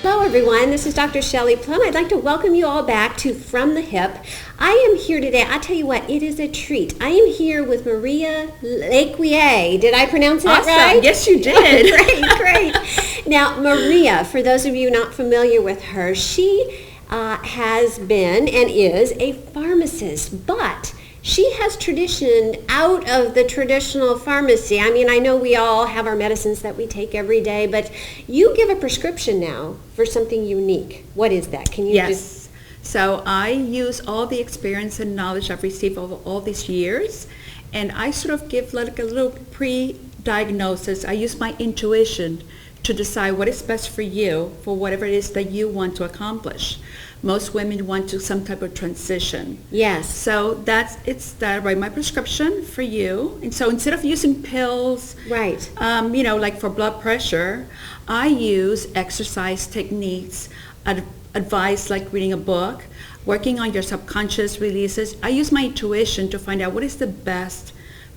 Hello everyone, this is Dr. Shelley Plumb. I'd like to welcome you all back to From the Hip. I am here today, I tell you what, it is a treat. I am here with Maria Lecuyer. Did I pronounce that right? Yes, you did. Great. Now, Maria, for those of you not familiar with her, she has been and is a pharmacist, but she has traditioned out of the traditional pharmacy. I mean, I know we all have our medicines that we take every day, but you give a prescription now for something unique. What is that? Can you Yes. So I use all the experience and knowledge I've received over all these years, and I sort of give like a little pre-diagnosis. I use my intuition to decide what is best for you for whatever it is that you want to accomplish. Most women want to some type of transition. Yes. So it's that I write my prescription for you. And so instead of using pills, Right. Like for blood pressure, I use exercise techniques, advice like reading a book, working on your subconscious releases. I use my intuition to find out what is the best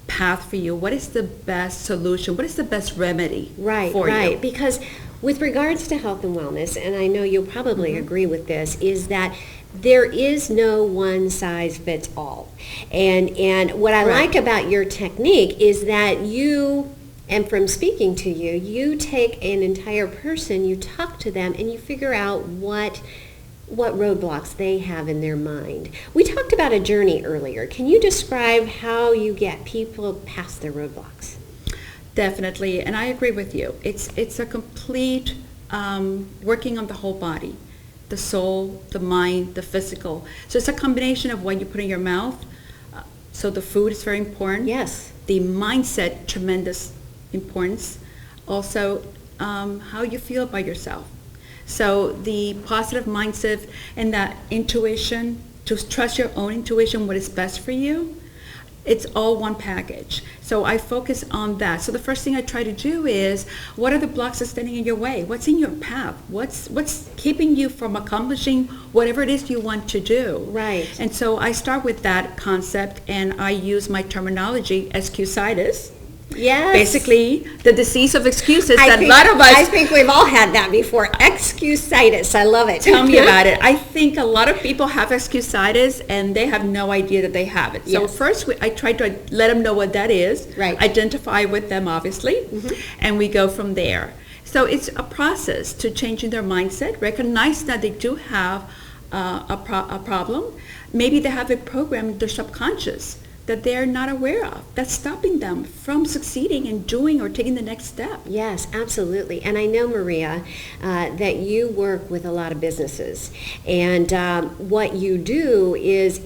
path for you, what is the best solution, what is the best remedy for you. Because with regards to health and wellness, and I know you'll probably agree with this, is that there is no one size fits all. And what I like about your technique is that you, and from speaking to you, you take an entire person, you talk to them, and you figure out what roadblocks they have in their mind. We talked about a journey earlier. Can you describe how you get people past their roadblocks? Definitely, and I agree with you. It's a complete working on the whole body, the soul, the mind, the physical. So it's a combination of what you put in your mouth. So the food is very important. Yes. The mindset, tremendous importance. Also, how you feel about yourself. So the positive mindset and that intuition, to trust your own intuition, what is best for you, it's all one package. So I focus on that. So the first thing I try to do is, what are the blocks that's standing in your way? What's in your path? What's keeping you from accomplishing whatever it is you want to do? Right. And so I start with that concept, and I use my terminology, excusitis. Yes. Basically, the disease of excuses I that a lot of us... I think we've all had that before. Excusitis. I love it. Tell me about it. I think a lot of people have excusitis, and they have no idea that they have it. So Yes. first, I try to let them know what that is. Right. Identify with them, obviously, and we go from there. So it's a process to changing their mindset, recognize that they do have a problem. Maybe they have a program in their subconscious that they're not aware of, that's stopping them from succeeding and doing or taking the next step. Yes, absolutely. And I know, Maria, that you work with a lot of businesses. And what you do is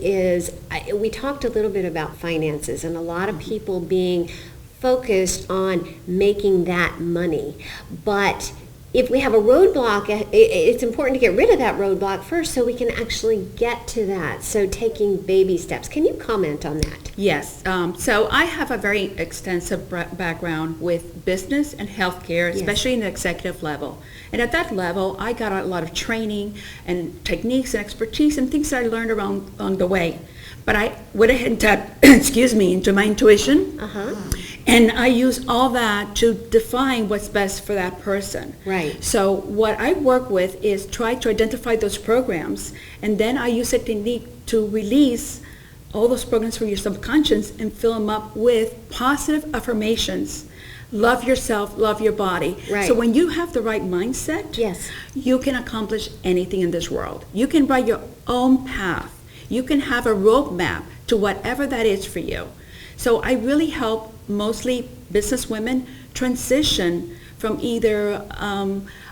we talked a little bit about finances and a lot of people being focused on making that money. But if we have a roadblock, it's important to get rid of that roadblock first so we can actually get to that. So taking baby steps. Can you comment on that? Yes. So I have a very extensive background with business and healthcare, especially in the executive level. And at that level, I got a lot of training and techniques and expertise and things that I learned along the way. But I went ahead and tapped, into my intuition. And I use all that to define what's best for that person. Right. So what I work with is try to identify those programs, and then I use a technique to release all those programs from your subconscious and fill them up with positive affirmations. Love yourself, love your body. Right. So when you have the right mindset, you can accomplish anything in this world. You can write your own path. You can have a roadmap to whatever that is for you. So I really help mostly business women transition from either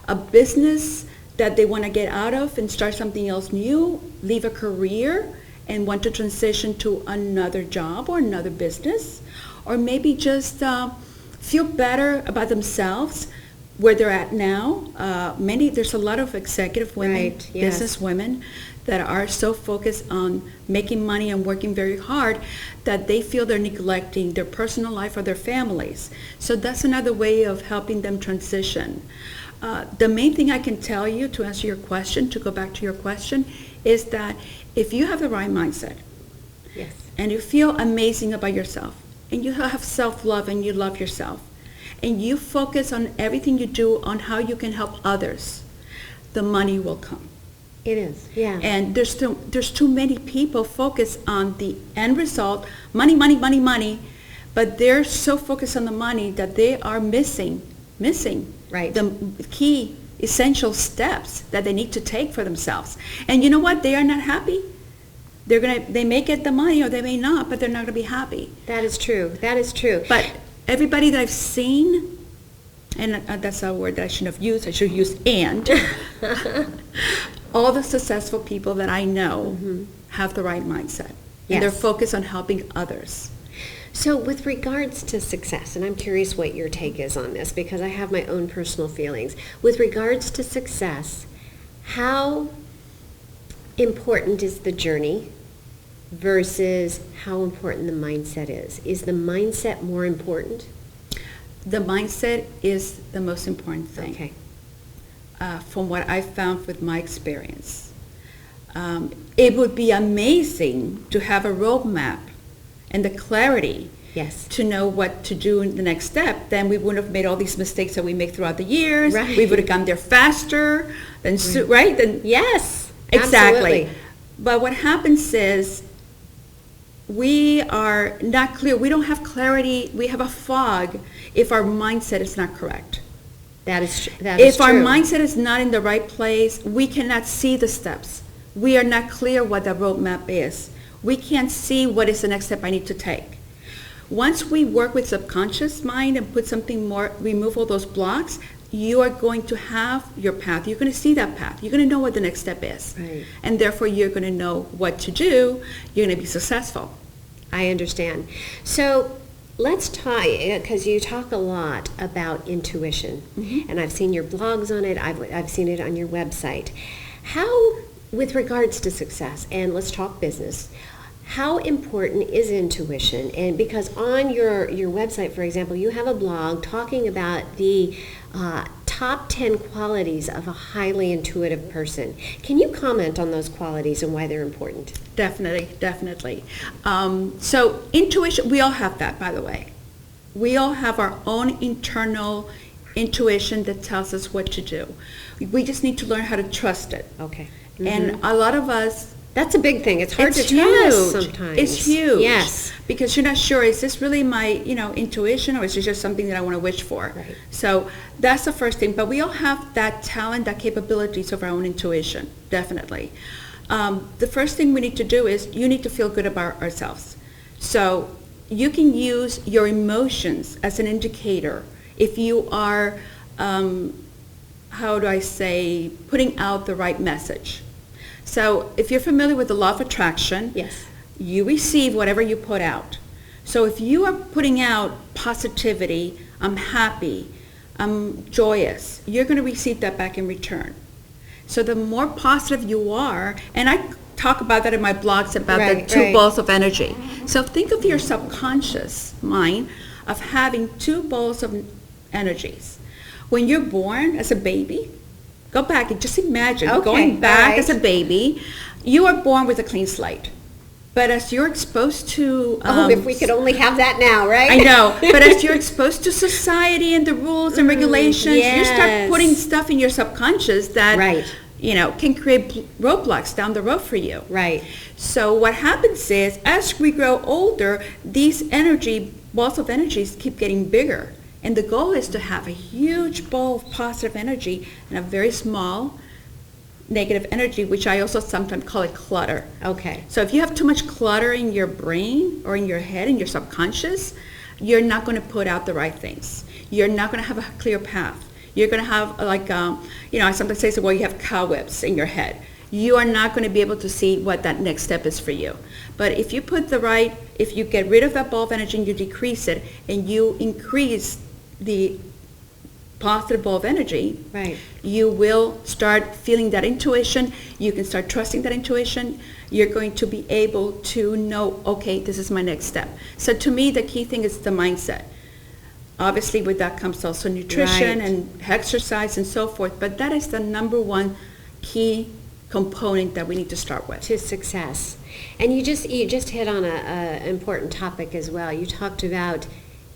a business that they want to get out of and start something else new, leave a career and want to transition to another job or another business, or maybe just feel better about themselves where they're at now. There's a lot of executive women, business women that are so focused on making money and working very hard that they feel they're neglecting their personal life or their families. So that's another way of helping them transition. The main thing I can tell you to answer your question, to go back to your question, is that if you have the right mindset, and you feel amazing about yourself, and you have self-love and you love yourself, and you focus on everything you do on how you can help others, the money will come. It is, yeah. And there's too many people focused on the end result, money, money, money, money, but they're so focused on the money that they are missing Right. the key essential steps that they need to take for themselves. And you know what? They are not happy. They may get the money or they may not, but they're not going to be happy. That is true. That is true. But everybody that I've seen, and that's a word that I shouldn't have used. I should have used and. All the successful people that I know have the right mindset. Yes. And they're focused on helping others. So with regards to success, and I'm curious what your take is on this because I have my own personal feelings. With regards to success, how important is the journey versus how important the mindset is? Is the mindset more important? The mindset is the most important thing. Okay. From what I found with my experience. It would be amazing to have a roadmap and the clarity to know what to do in the next step. Then we wouldn't have made all these mistakes that we make throughout the years. Right. We would have gone there faster. Right? Then, yes. Exactly. Absolutely. But what happens is we are not clear. We don't have clarity. We have a fog if our mindset is not correct. That is true. If our mindset is not in the right place, we cannot see the steps. We are not clear what the roadmap is. We can't see what is the next step I need to take. Once we work with subconscious mind and put something more, remove all those blocks, you are going to have your path. You're going to see that path. You're going to know what the next step is. Right. And therefore, you're going to know what to do. You're going to be successful. I understand. So let's talk, because you talk a lot about intuition, and I've seen your blogs on it. I've seen it on your website. How, with regards to success, and let's talk business, how important is intuition? And because on your website, for example, you have a blog talking about the top 10 qualities of a highly intuitive person. Can you comment on those qualities and why they're important? Definitely. So intuition, we all have that, by the way. We all have our own internal intuition that tells us what to do. We just need to learn how to trust it. Okay. And a lot of us, that's a big thing. It's hard to trust sometimes. It's huge. Yes. Because you're not sure, is this really my, intuition, or is it just something that I want to wish for? Right. So that's the first thing. But we all have that talent, that capabilities of our own intuition, definitely. The first thing we need to do is you need to feel good about ourselves. So you can use your emotions as an indicator if you are, putting out the right message. So if you're familiar with the law of attraction, yes, you receive whatever you put out. So if you are putting out positivity, I'm happy, I'm joyous, you're going to receive that back in return. So the more positive you are, and I talk about that in my blogs about the two balls of energy. So think of your subconscious mind of having two balls of energies. When you're born as a baby, go back and just imagine going back as a baby, you are born with a clean slate. But as you're exposed to... if we could only have that now, right? I know. But as you're exposed to society and the rules and regulations, you start putting stuff in your subconscious that, can create roadblocks down the road for you. Right. So what happens is, as we grow older, these balls of energies keep getting bigger. And the goal is to have a huge ball of positive energy and a very small negative energy, which I also sometimes call it clutter. Okay. So if you have too much clutter in your brain or in your head, in your subconscious, you're not going to put out the right things. You're not going to have a clear path. You're going to have I sometimes say, well, you have cobwebs in your head. You are not going to be able to see what that next step is for you. But if you if you get rid of that ball of energy and you decrease it and you increase the positive ball of energy, you will start feeling that intuition. You can start trusting that intuition. You're going to be able to know, okay, this is my next step. So to me, the key thing is the mindset. Obviously, with that comes also nutrition and exercise and so forth. But that is the number one key component that we need to start with. To success. And you just hit on an important topic as well. You talked about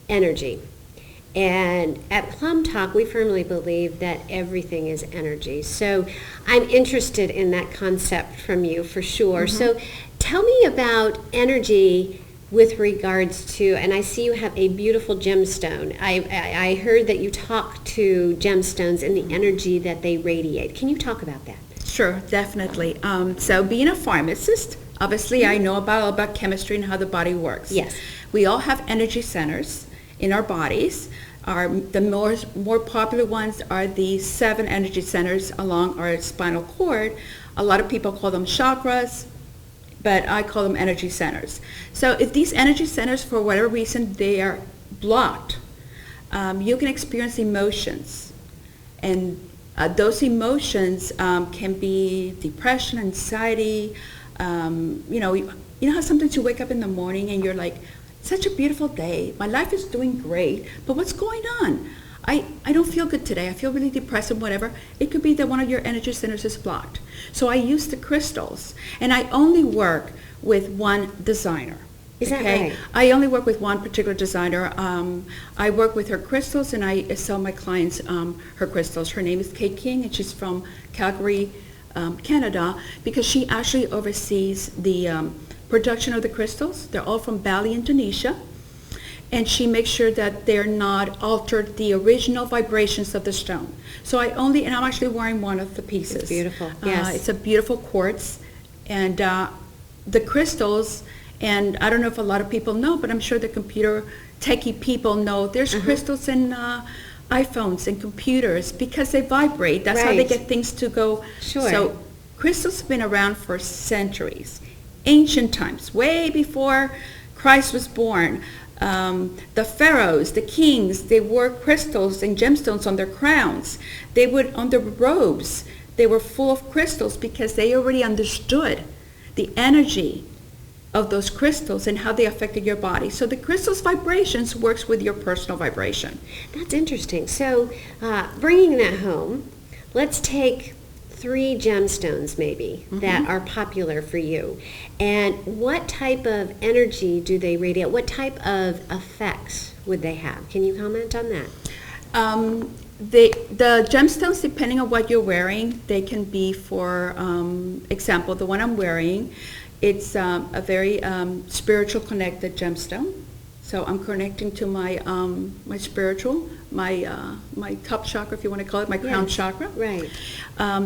energy. And at PlumbTalk, we firmly believe that everything is energy. So I'm interested in that concept from you for sure. So tell me about energy with regards to, and I see you have a beautiful gemstone. I heard that you talk to gemstones and the energy that they radiate. Can you talk about that? Sure, definitely. So being a pharmacist, obviously I know about chemistry and how the body works. Yes. We all have energy centers in our bodies. The more popular ones are the 7 energy centers along our spinal cord. A lot of people call them chakras, but I call them energy centers. So if these energy centers, for whatever reason, they are blocked, you can experience emotions. And those emotions can be depression, anxiety. You know how sometimes you wake up in the morning and you're like, such a beautiful day. My life is doing great, but what's going on? I don't feel good today. I feel really depressed and whatever. It could be that one of your energy centers is blocked. So I use the crystals, and I only work with one designer. Is that right? I only work with one particular designer. I work with her crystals, and I sell my clients her crystals. Her name is Kate King, and she's from Calgary, Canada, because she actually oversees the production of the crystals. They're all from Bali, Indonesia. And she makes sure that they're not altered the original vibrations of the stone. So and I'm actually wearing one of the pieces. It's beautiful, yes. It's a beautiful quartz. And the crystals, and I don't know if a lot of people know, but I'm sure the computer techie people know, there's crystals in iPhones and computers because they vibrate. That's how they get things to go. Sure. So crystals have been around for centuries, ancient times, way before Christ was born. The pharaohs, the kings, they wore crystals and gemstones on their crowns. They would, on their robes, they were full of crystals because they already understood the energy of those crystals and how they affected your body. So the crystal's vibrations works with your personal vibration. That's interesting. So bringing that home, let's take 3 gemstones maybe that are popular for you. And what type of energy do they radiate? What type of effects would they have? Can you comment on that? The gemstones, depending on what you're wearing, they can be, for example, the one I'm wearing, it's a very spiritual connected gemstone. So I'm connecting to my my spiritual, my top chakra, if you want to call it, my crown chakra. Right.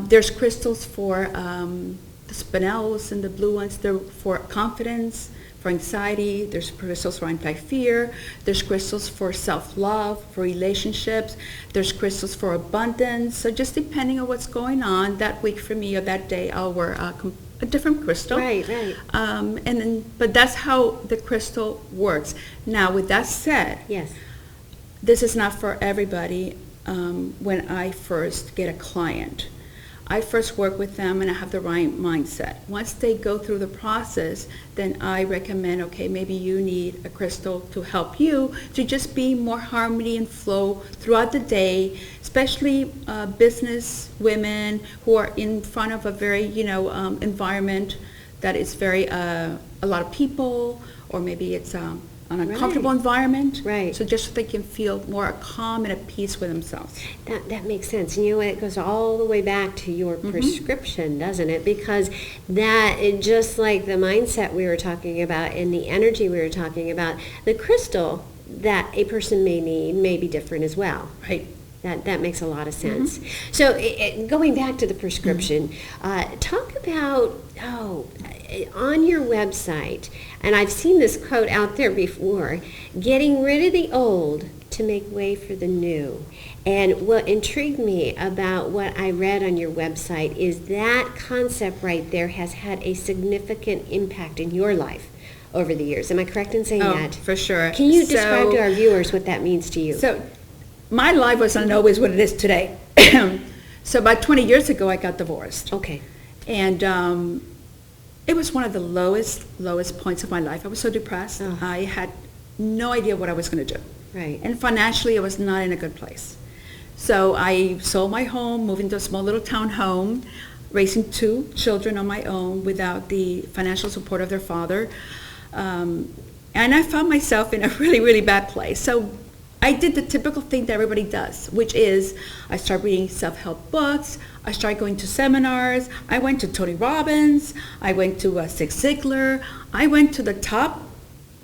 There's crystals for the spinels and the blue ones. They're for confidence, for anxiety. There's crystals for anti-fear. There's crystals for self-love, for relationships. There's crystals for abundance. So just depending on what's going on that week for me or that day, I'll wear a different crystal. Right. But that's how the crystal works. Now, with that said, yes, this is not for everybody. When I first get a client, I first work with them and I have the right mindset. Once they go through the process, then I recommend, okay, maybe you need a crystal to help you to just be more harmony and flow throughout the day, especially business women who are in front of a very, environment that is very, a lot of people, or maybe it's an uncomfortable environment. Right. So just so they can feel more calm and at peace with themselves. That makes sense. And you know what? It goes all the way back to your prescription, doesn't it? Because just like the mindset we were talking about and the energy we were talking about, the crystal that a person may need may be different as well. Right. That makes a lot of sense. So going back to the prescription, talk about, on your website, and I've seen this quote out there before, getting rid of the old to make way for the new. And what intrigued me about what I read on your website is that concept right there has had a significant impact in your life over the years. Am I correct in saying that? For sure. Can you describe to our viewers what that means to you? So my life wasn't always what it is today. So about 20 years ago, I got divorced. Okay. And it was one of the lowest points of my life. I was so depressed. Oh. I had no idea what I was going to do. Right. And financially, I was not in a good place. So I sold my home, moved into a small little town home, raising 2 children on my own without the financial support of their father. And I found myself in a really, really bad place. So I did the typical thing that everybody does, which is I start reading self-help books, I start going to seminars, I went to Tony Robbins, I went to Zig Ziglar, I went to the top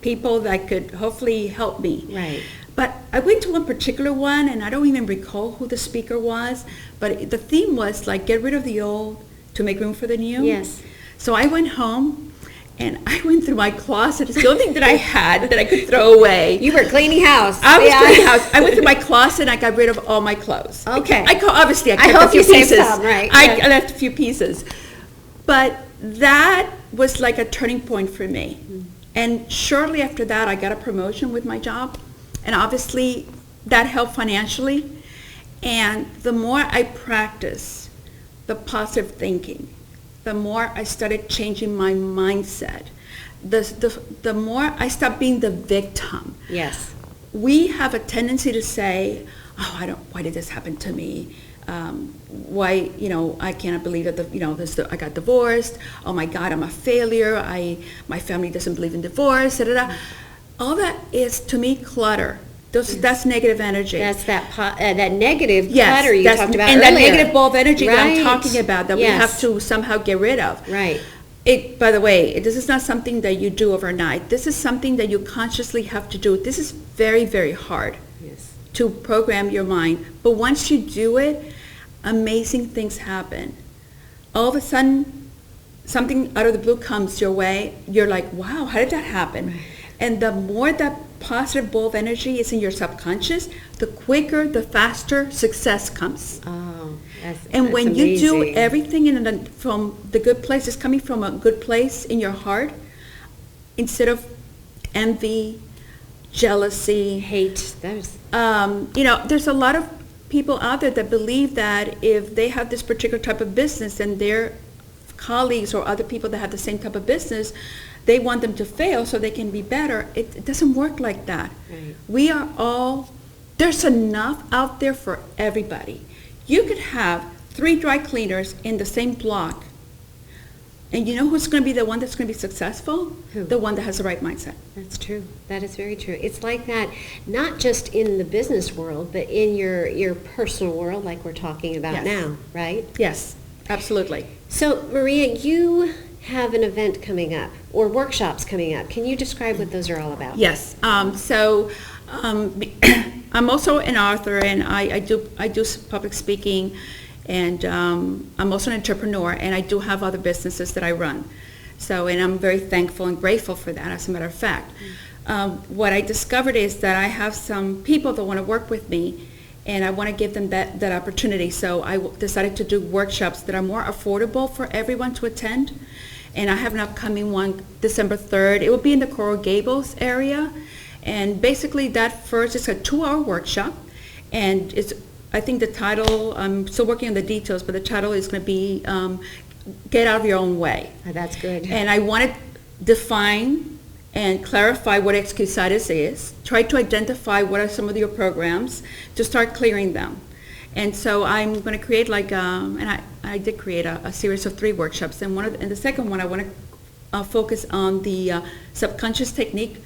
people that could hopefully help me. Right. But I went to one particular one, and I don't even recall who the speaker was, but the theme was like, get rid of the old to make room for the new. Yes. So I went home, and I went through my closet. It's the only thing that I had that I could throw away. You were cleaning house. I was cleaning house. I went through my closet, and I got rid of all my clothes. Okay. Obviously, I kept hope a few you saved pieces. some, right. I left a few pieces. But that was like a turning point for me. And shortly after that, I got a promotion with my job. And obviously, that helped financially. And the more I practiced the positive thinking, the more I started changing my mindset, the more I stopped being the victim. Yes. We have a tendency to say, oh, why did this happen to me? Why, I cannot believe that, I got divorced. Oh my God, I'm a failure. My family doesn't believe in divorce. Da, da, da. All that is, to me, clutter. That's negative energy. That's that negative clutter you talked about and earlier. And that negative ball of energy that I'm Right. talking about that we Yes. have to somehow get rid of. Right. By the way, this is not something that you do overnight. This is something that you consciously have to do. This is very, very hard Yes. to program your mind. But once you do it, amazing things happen. All of a sudden, something out of the blue comes your way. You're like, wow, how did that happen? Right. And the more that positive ball of energy is in your subconscious, the quicker, the faster success comes. Oh, And when you do amazing. everything from the good place, it's coming from a good place in your heart, instead of envy, jealousy, hate, there's there's a lot of people out there that believe that if they have this particular type of business and their colleagues or other people that have the same type of business, they want them to fail so they can be better. It doesn't work like that. Right. There's enough out there for everybody. You could have 3 dry cleaners in the same block, and you know who's going to be the one that's going to be successful? Who? The one that has the right mindset. That's true. That is very true. It's like that, not just in the business world, but in your personal world, like we're talking about Yes. now, right? Yes, absolutely. So, Maria, you have an event coming up, or workshops coming up. Can you describe what those are all about? Yes. I'm also an author, and I do public speaking, and I'm also an entrepreneur, and I do have other businesses that I run. So, and I'm very thankful and grateful for that, as a matter of fact. What I discovered is that I have some people that want to work with me, and I want to give them that opportunity. So I decided to do workshops that are more affordable for everyone to attend. And I have an upcoming one December 3rd. It will be in the Coral Gables area. And basically that first is a 2-hour workshop. And I think the title, I'm still working on the details, but the title is going to be Get Out of Your Own Way. Oh, that's good. And I want to define and clarify what excuseitis is, try to identify what are some of your programs to start clearing them. And so I'm going to create and I did create a series of 3 workshops. And the second one, I want to focus on the subconscious technique,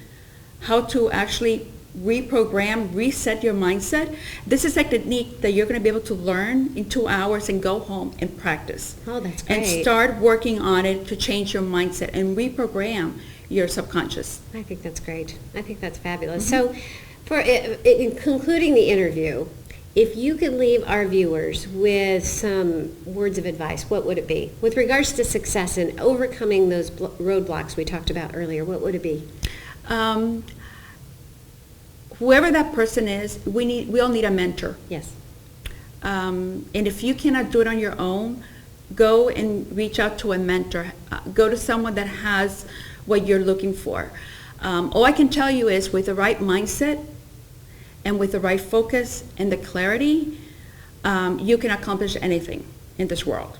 how to actually reprogram, reset your mindset. This is a technique that you're going to be able to learn in 2 hours and go home and practice. Oh, that's great. And start working on it to change your mindset and reprogram your subconscious. I think that's great. I think that's fabulous. So, in concluding the interview, if you could leave our viewers with some words of advice, what would it be? With regards to success and overcoming those roadblocks we talked about earlier, what would it be? Whoever that person is, we all need a mentor. Yes. And if you cannot do it on your own, go and reach out to a mentor. Go to someone that has what you're looking for. All I can tell you is, with the right mindset and with the right focus and the clarity, you can accomplish anything in this world.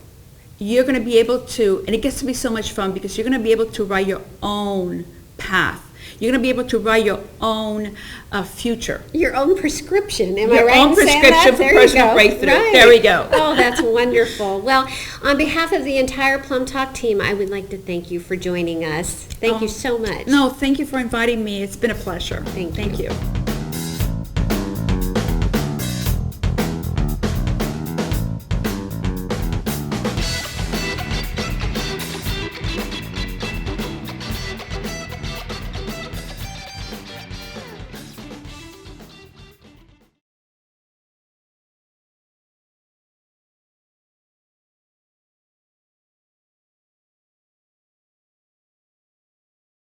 You're going to be able to, and it gets to be so much fun because you're going to be able to write your own path. You're going to be able to write your own future. Your own prescription, am I Your right own in saying prescription that? for There you personal go. breakthrough. Right. There we go. Oh, that's wonderful. Well, on behalf of the entire PlumbTalk team, I would like to thank you for joining us. Thank you so much. No, thank you for inviting me. It's been a pleasure. Thank you. Thank you.